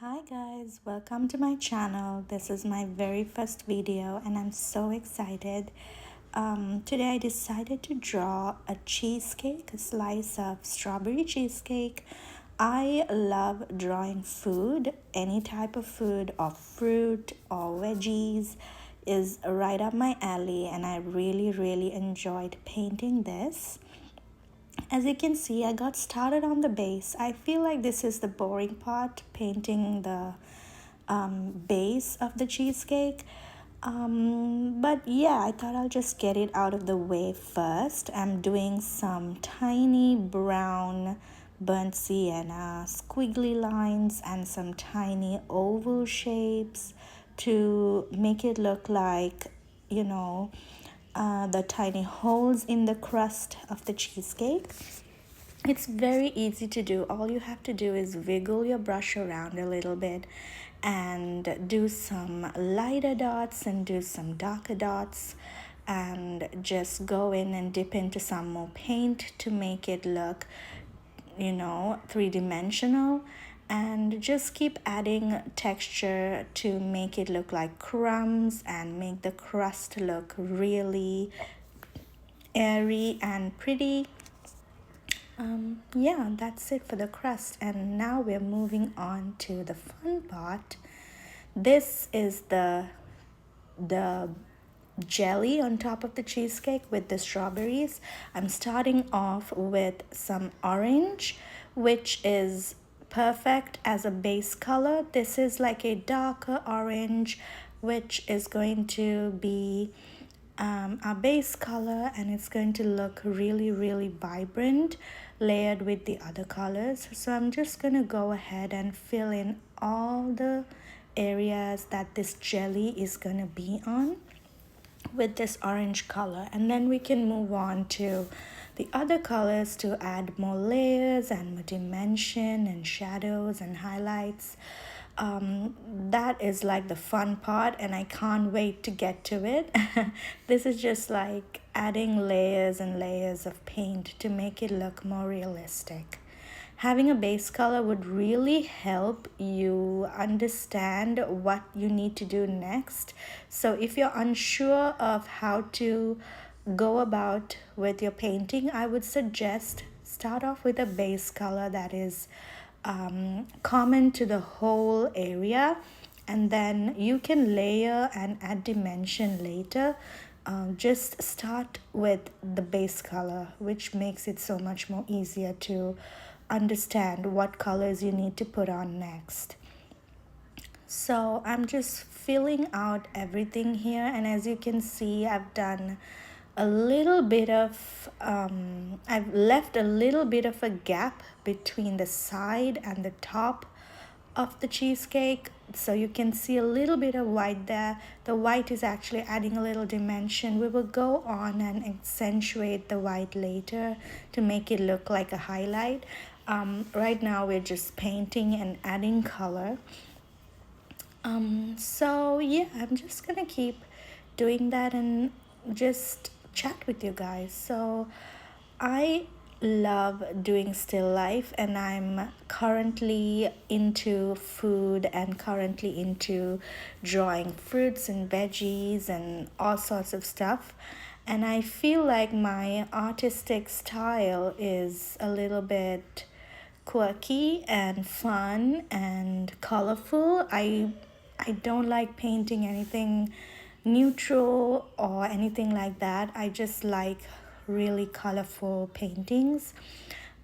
Hi guys, welcome to my channel. This is my very first video and I'm so excited. Today I decided to draw a cheesecake, a slice of strawberry cheesecake. I love drawing food, any type of food or fruit or veggies is right up my alley, and I really enjoyed painting this. As you can see, I got started on the base. I feel like this is the boring part, painting the base of the cheesecake. But yeah, I thought I'll just get it out of the way first. I'm doing some tiny brown burnt sienna squiggly lines and some tiny oval shapes to make it look like, you know, the tiny holes in the crust of the cheesecake. It's very easy to do. All you have to do is wiggle your brush around a little bit and do some lighter dots and do some darker dots, and just go in and dip into some more paint to make it look, three-dimensional, and just keep adding texture to make it look like crumbs and make the crust look really airy and pretty. Yeah, that's it for the crust, and now we're moving on to the fun part. This is the jelly on top of the cheesecake with the strawberries. I'm starting off with some orange, which is perfect as a base color. This is like a darker orange, which is going to be our base color, and it's going to look really vibrant layered with the other colors. So I'm just going to go ahead and fill in all the areas that this jelly is going to be on with this orange color, and then we can move on to the other colors to add more layers and more dimension and shadows and highlights. That is like the fun part, and I can't wait to get to it. This is just like adding layers and layers of paint to make it look more realistic. Having a base color would really help you understand what you need to do next. So if you're unsure of how to go about with your painting, I would suggest start off with a base color that is common to the whole area, and then you can layer and add dimension later. Just start with the base color, which makes it so much more easier to understand what colors you need to put on next. So I'm just filling out everything here, and as you can see, I've done a little bit of I've left a little bit of a gap between the side and the top of the cheesecake, so you can see a little bit of white there. The white is actually adding a little dimension. We will go on and accentuate the white later to make it look like a highlight. Right now we're just painting and adding color. So yeah, I'm just gonna keep doing that and just chat with you guys. So I love doing still life, and I'm currently into food and currently into drawing fruits and veggies and all sorts of stuff. And I feel like my artistic style is a little bit quirky and fun and colorful. I don't like painting anything neutral or anything like that. I just like really colorful paintings.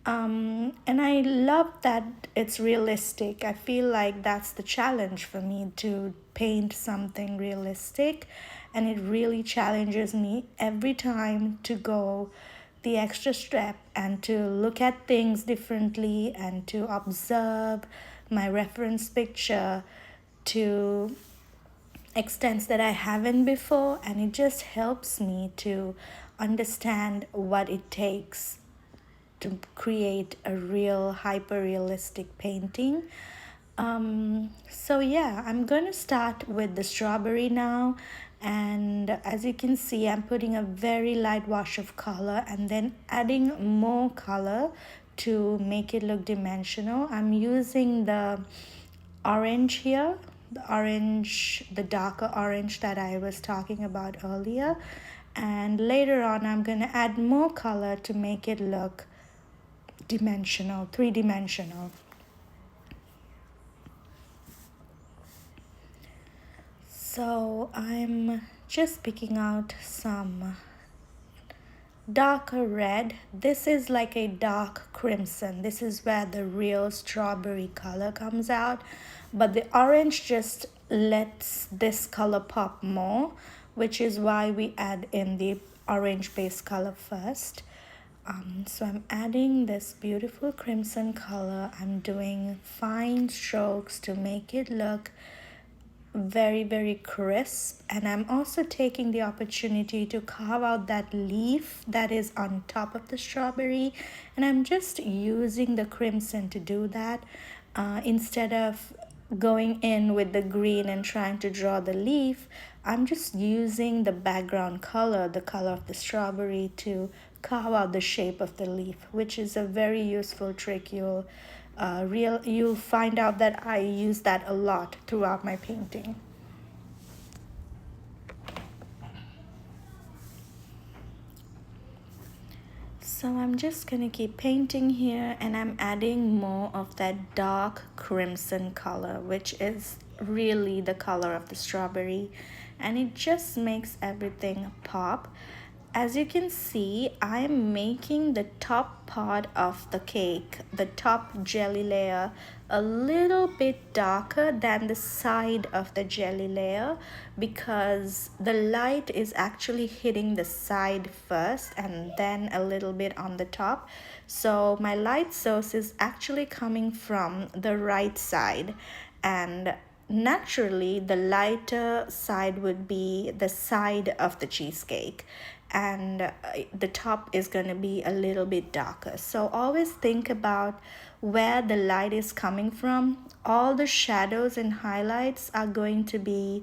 And I love that it's realistic. I feel like that's the challenge for me, to paint something realistic, and it really challenges me every time to go the extra step and to look at things differently and to observe my reference picture to extents that I haven't before, and it just helps me to understand what it takes to create a real hyper realistic painting. So yeah, I'm going to start with the strawberry now, and as you can see, I'm putting a very light wash of color and then adding more color to make it look dimensional. I'm using the orange here, the darker orange that I was talking about earlier. And later on, I'm going to add more color to make it look dimensional, three-dimensional. So I'm just picking out some darker red. This is like a dark crimson. This is where the real strawberry color comes out, but the orange just lets this color pop more, which is why we add in the orange base color first. So I'm adding this beautiful crimson color. I'm doing fine strokes to make it look very crisp, and I'm also taking the opportunity to carve out that leaf that is on top of the strawberry, and I'm just using the crimson to do that instead of going in with the green and trying to draw the leaf. I'm just using the background color, the color of the strawberry, to carve out the shape of the leaf, which is a very useful trick. You'll find out that I use that a lot throughout my painting. So I'm just gonna keep painting here, and I'm adding more of that dark crimson color, which is really the color of the strawberry, and it just makes everything pop. As you can see, I'm making the top part of the cake, the top jelly layer, a little bit darker than the side of the jelly layer, because the light is actually hitting the side first and then a little bit on the top. So my light source is actually coming from the right side, and naturally the lighter side would be the side of the cheesecake, and the top is going to be a little bit darker. So always think about where the light is coming from. All the shadows and highlights are going to be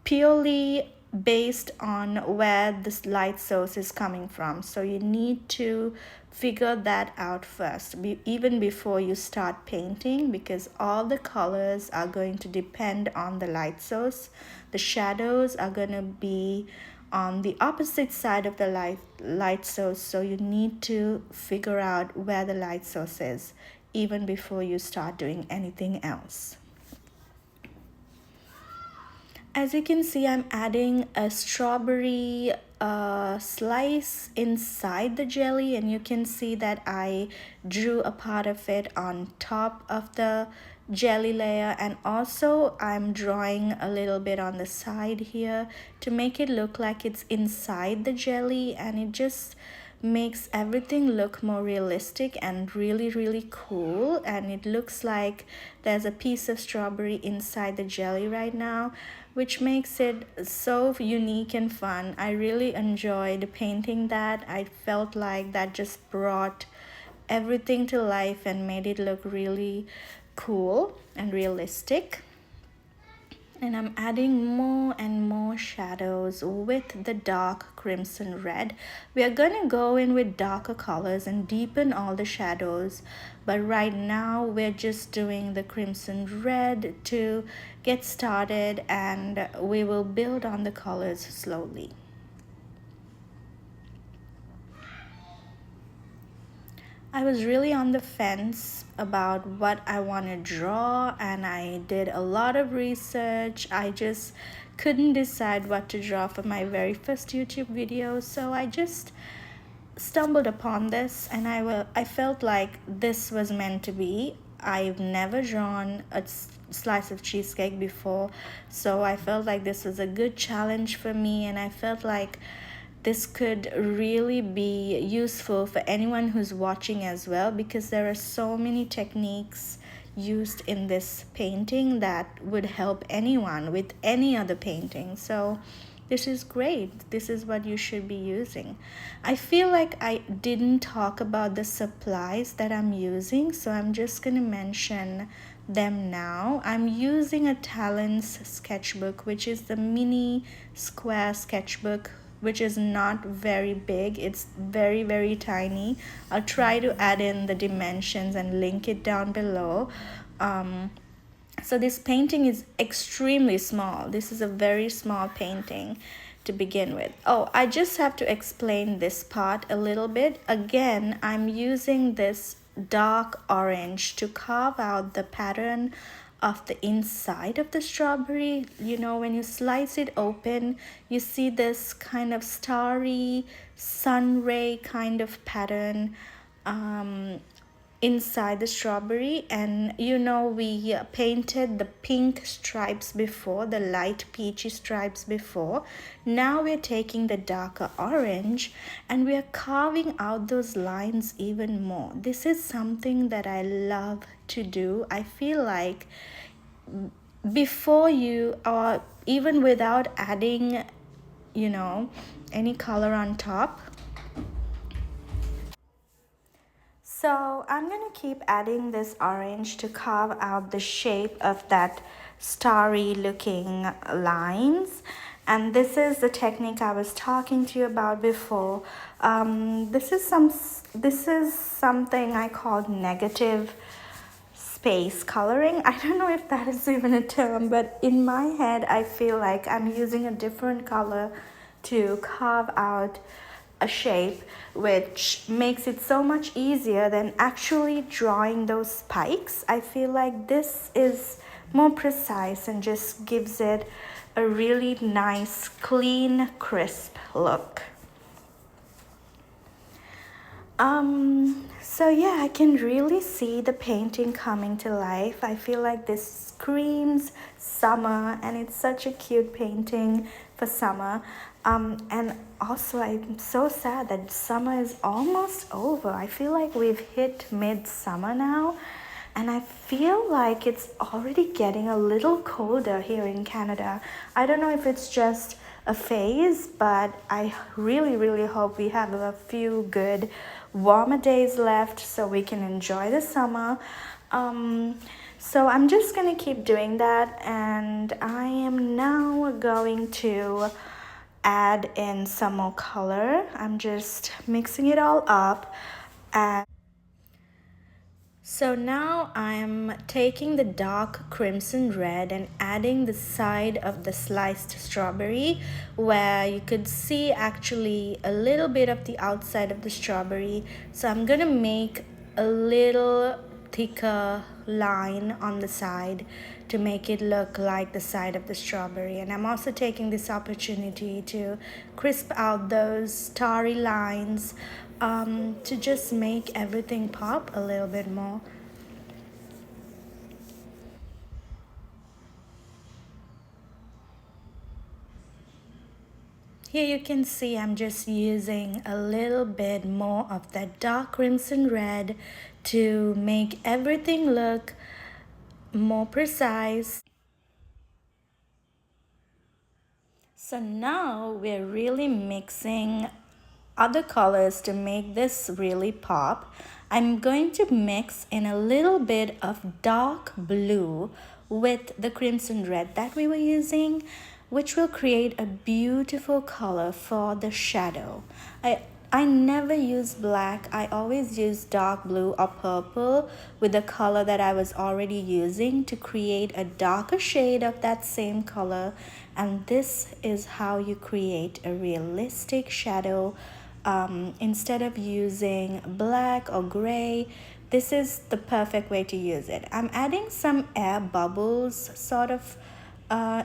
purely based on where this light source is coming from. So you need to figure that out first, even before you start painting, because all the colors are going to depend on the light source. The shadows are going to be on the opposite side of the light source, so you need to figure out where the light source is even before you start doing anything else. As you can see, I'm adding a strawberry slice inside the jelly, and you can see that I drew a part of it on top of the jelly layer, and also I'm drawing a little bit on the side here to make it look like it's inside the jelly, and it just makes everything look more realistic and really cool. And it looks like there's a piece of strawberry inside the jelly right now, which makes it so unique and fun. I really enjoyed painting that. I felt like that just brought everything to life and made it look really cool and realistic. And I'm adding more and more shadows with the dark crimson red. We are going to go in with darker colors and deepen all the shadows, but right now we're just doing the crimson red to get started, and we will build on the colors slowly. I was really on the fence about what I want to draw, and I did a lot of research. I just couldn't decide what to draw for my very first YouTube video, so I just stumbled upon this, and I felt like this was meant to be. I've never drawn a slice of cheesecake before, so I felt like this was a good challenge for me, and I felt like this could really be useful for anyone who's watching as well, because there are so many techniques used in this painting that would help anyone with any other painting. So this is great. This is what you should be using. I feel like I didn't talk about the supplies that I'm using, so I'm just going to mention them now. I'm using a Talon's sketchbook, which is the mini square sketchbook, which is not very big. It's very tiny. I'll try to add in the dimensions and link it down below. So this painting is extremely small. This is a very small painting to begin with. Oh, I just have to explain this part a little bit. Again, I'm using this dark orange to carve out the pattern of the inside of the strawberry. You know, when you slice it open, you see this kind of starry sun ray kind of pattern inside the strawberry. And you know, we painted the pink stripes before, the light peachy stripes before. Now we're taking the darker orange and we are carving out those lines even more. This is something that I love to do. I feel like before you, or even without adding, you know, any color on top. So I'm going to keep adding this orange to carve out the shape of that starry looking lines. And this is the technique I was talking to you about before. This is something I call negative space coloring. I don't know if that is even a term, but in my head I feel like I'm using a different color to carve out a shape, which makes it so much easier than actually drawing those spikes. I feel like this is more precise and just gives it a really nice, clean, crisp look. So yeah, I can really see the painting coming to life. I feel like this screams summer, and it's such a cute painting for summer. And also I'm so sad that summer is almost over. I feel like we've hit midsummer now, and I feel like it's already getting a little colder here in Canada. I don't know if it's just a phase, but I really hope we have a few good warmer days left so we can enjoy the summer. So I'm just gonna keep doing that, and I am now going to add in some more color. I'm just mixing it all up. And so now I'm taking the dark crimson red and adding the side of the sliced strawberry, where you could see actually a little bit of the outside of the strawberry. So I'm gonna make a little thicker line on the side to make it look like the side of the strawberry. And I'm also taking this opportunity to crisp out those starry lines, to just make everything pop a little bit more. Here you can see I'm just using a little bit more of that dark crimson red to make everything look more precise. So now we're really mixing other colors to make this really pop. I'm going to mix in a little bit of dark blue with the crimson red that we were using, which will create a beautiful color for the shadow. I never use black. I always use dark blue or purple with the color that I was already using to create a darker shade of that same color. And this is how you create a realistic shadow. Instead of using black or gray, this is the perfect way to use it. I'm adding some air bubbles sort of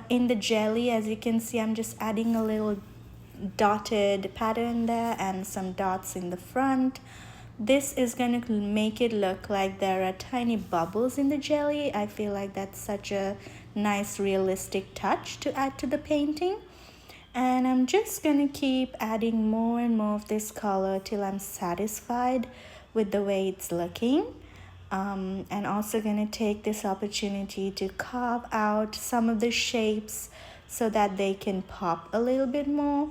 in the jelly. As you can see, I'm just adding a little dotted pattern there and some dots in the front. This is going to make it look like there are tiny bubbles in the jelly. I feel like that's such a nice realistic touch to add to the painting. And I'm just going to keep adding more and more of this color till I'm satisfied with the way it's looking. And also going to take this opportunity to carve out some of the shapes so that they can pop a little bit more.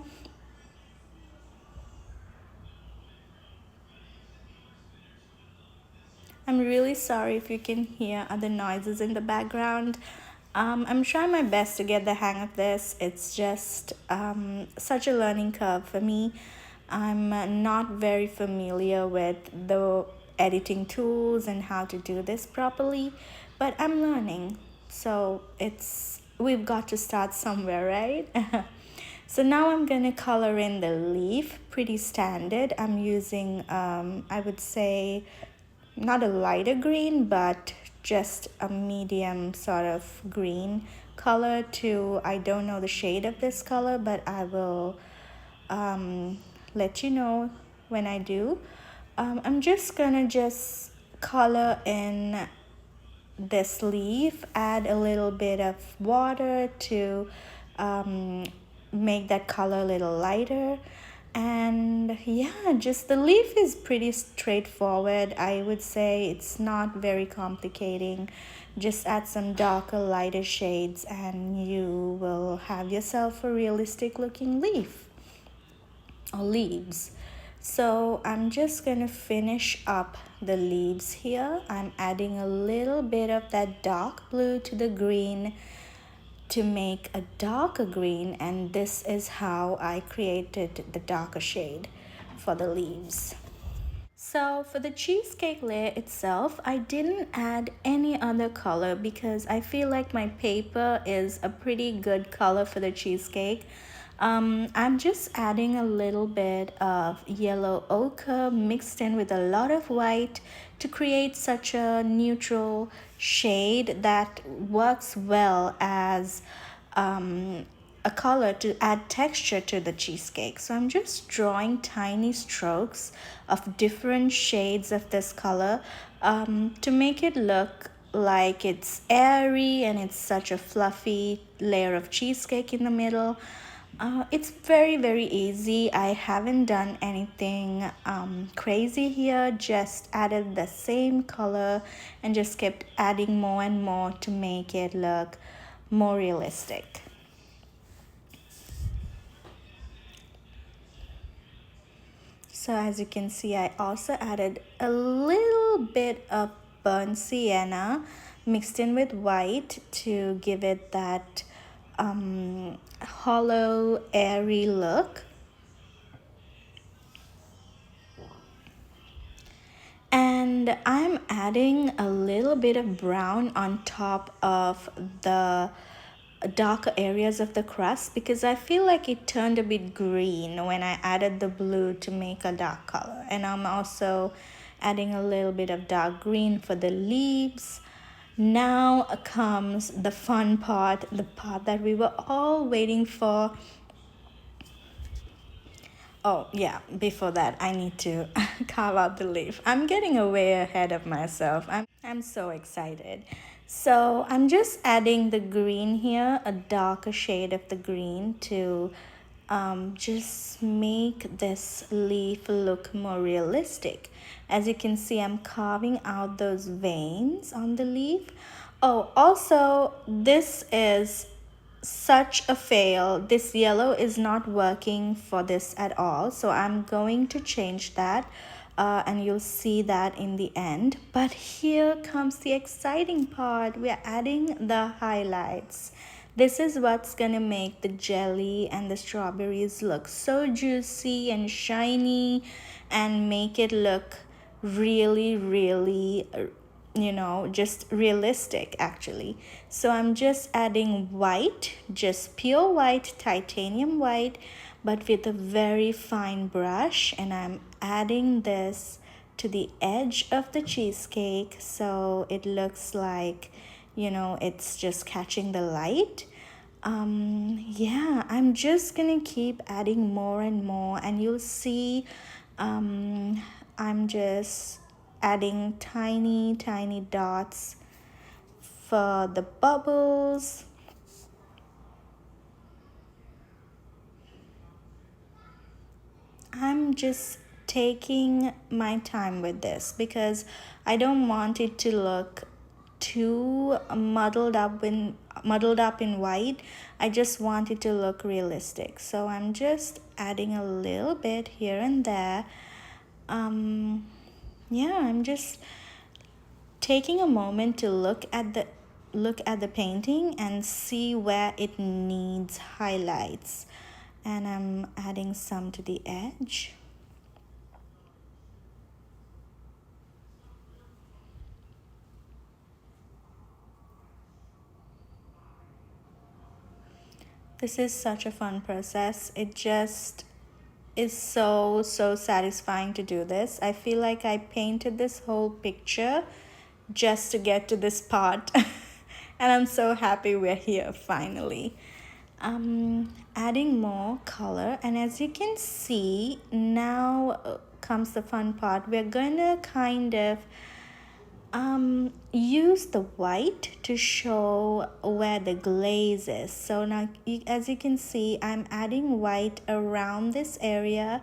I'm really sorry if you can hear other noises in the background. I'm trying my best to get the hang of this. It's just such a learning curve for me. I'm not very familiar with the editing tools and how to do this properly, but I'm learning. So we've got to start somewhere, right? So now I'm gonna color in the leaf, pretty standard. I'm using, I would say, not a lighter green, but just a medium sort of green color to, I don't know the shade of this color, but I will let you know when I do. I'm just gonna just color in this leaf, add a little bit of water to um, make that color a little lighter. And yeah, just the leaf is pretty straightforward. I would say it's not very complicating. Just add some darker, lighter shades, and you will have yourself a realistic looking leaf or leaves. So I'm just gonna finish up the leaves here. I'm adding a little bit of that dark blue to the green to make a darker green, and this is how I created the darker shade for the leaves. So for the cheesecake layer itself, I didn't add any other color because I feel like my paper is a pretty good color for the cheesecake. I'm just adding a little bit of yellow ochre mixed in with a lot of white to create such a neutral shade that works well as a color to add texture to the cheesecake. So I'm just drawing tiny strokes of different shades of this color to make it look like it's airy and it's such a fluffy layer of cheesecake in the middle. It's very, very easy. I haven't done anything crazy here, just added the same color and just kept adding more and more to make it look more realistic. So as you can see, I also added a little bit of burnt sienna mixed in with white to give it that hollow, airy look. And I'm adding a little bit of brown on top of the darker areas of the crust because I feel like it turned a bit green when I added the blue to make a dark color. And I'm also adding a little bit of dark green for the leaves. Now comes the fun part, the part that we were all waiting for. Oh, yeah, before that, I need to carve out the leaf. I'm getting way ahead of myself. I'm so excited. So I'm just adding the green here, a darker shade of the green to just make this leaf look more realistic. As you can see, I'm carving out those veins on the leaf. Oh, also, this is such a fail. This yellow is not working for this at all, so I'm going to change that and you'll see that in the end. But here comes the exciting part. We're adding the highlights. This is what's gonna make the jelly and the strawberries look so juicy and shiny and make it look really, really just realistic actually. So I'm just adding white, just pure white, titanium white, but with a very fine brush, and I'm adding this to the edge of the cheesecake so it looks like it's just catching the light. Yeah, I'm just gonna keep adding more and more, and you'll see I'm just adding tiny, tiny dots for the bubbles. I'm just taking my time with this because I don't want it to look too muddled up in white. I just want it to look realistic. So I'm just adding a little bit here and there. Yeah, I'm just taking a moment to look at the painting and see where it needs highlights, and I'm adding some to the edge. This is such a fun process. It just is so satisfying to do this. I feel like I painted this whole picture just to get to this part. And I'm so happy we're here finally. Adding more color, and as you can see, now comes the fun part. We're gonna kind of use the white to show where the glaze is. So now, as you can see, I'm adding white around this area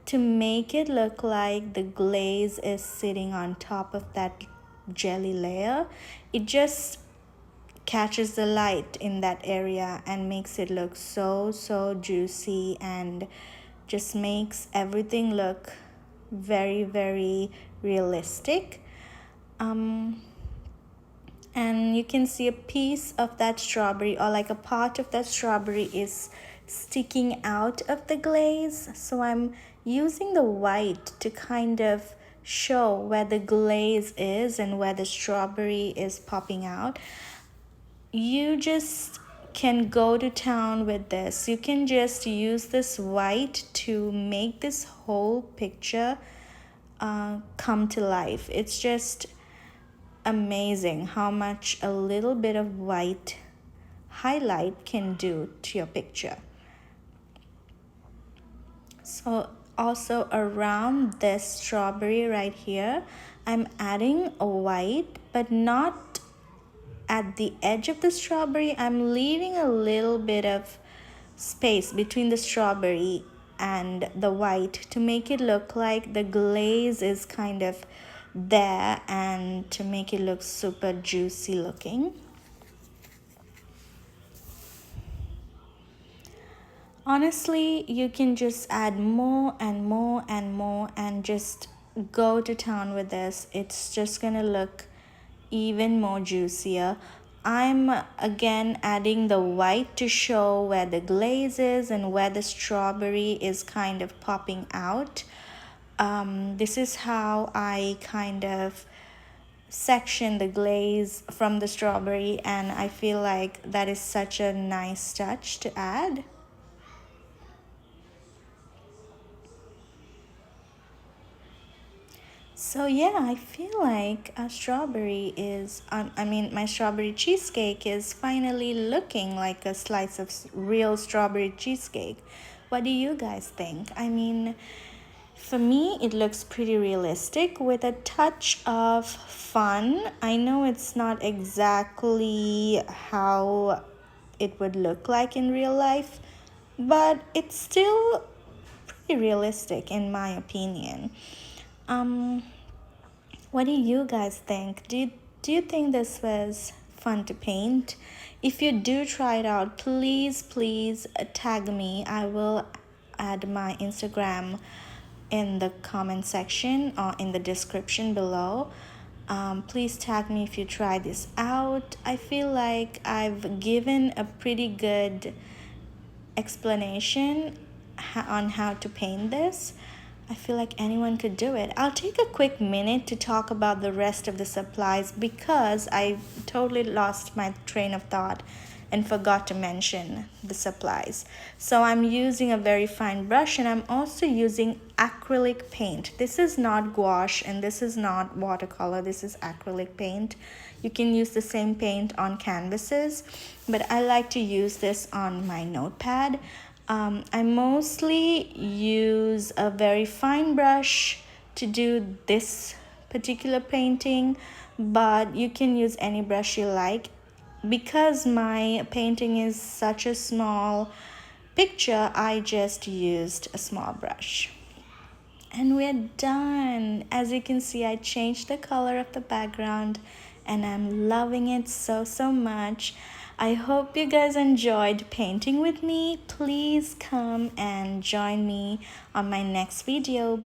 to make it look like the glaze is sitting on top of that jelly layer. It just catches the light in that area and makes it look so juicy, and just makes everything look very realistic. And you can see a piece of that strawberry, or like a part of that strawberry, is sticking out of the glaze. So I'm using the white to kind of show where the glaze is and where the strawberry is popping out. You just can go to town with this. You can just use this white to make this whole picture come to life. It's just amazing how much a little bit of white highlight can do to your picture. So also around this strawberry right here, I'm adding a white, but not at the edge of the strawberry. I'm leaving a little bit of space between the strawberry and the white to make it look like the glaze is kind of there, and to make it look super juicy looking. Honestly, you can just add more and more and more and just go to town with this. It's just gonna look even more juicier. I'm again adding the white to show where the glaze is and where the strawberry is kind of popping out. This is how I kind of section the glaze from the strawberry, and I feel like that is such a nice touch to add. So yeah, I feel like a strawberry is, my strawberry cheesecake is finally looking like a slice of real strawberry cheesecake. What do you guys think? I mean, for me, it looks pretty realistic with a touch of fun. I know it's not exactly how it would look like in real life, but it's still pretty realistic in my opinion. What do you guys think? Do you think this was fun to paint? If you do try it out, please tag me. I will add my Instagram in the comment section or in the description below. Please tag me if you try this out. I feel like I've given a pretty good explanation on how to paint this. I feel like anyone could do it. I'll take a quick minute to talk about the rest of the supplies because I totally lost my train of thought and forgot to mention the supplies. So I'm using a very fine brush, and I'm also using acrylic paint. This is not gouache and this is not watercolor. This is acrylic paint. You can use the same paint on canvases, but I like to use this on my notepad. I mostly use a very fine brush to do this particular painting, but you can use any brush you like. Because my painting is such a small picture, I just used a small brush. And we're done. As you can see, I changed the color of the background and I'm loving it so much. I hope you guys enjoyed painting with me. Please come and join me on my next video.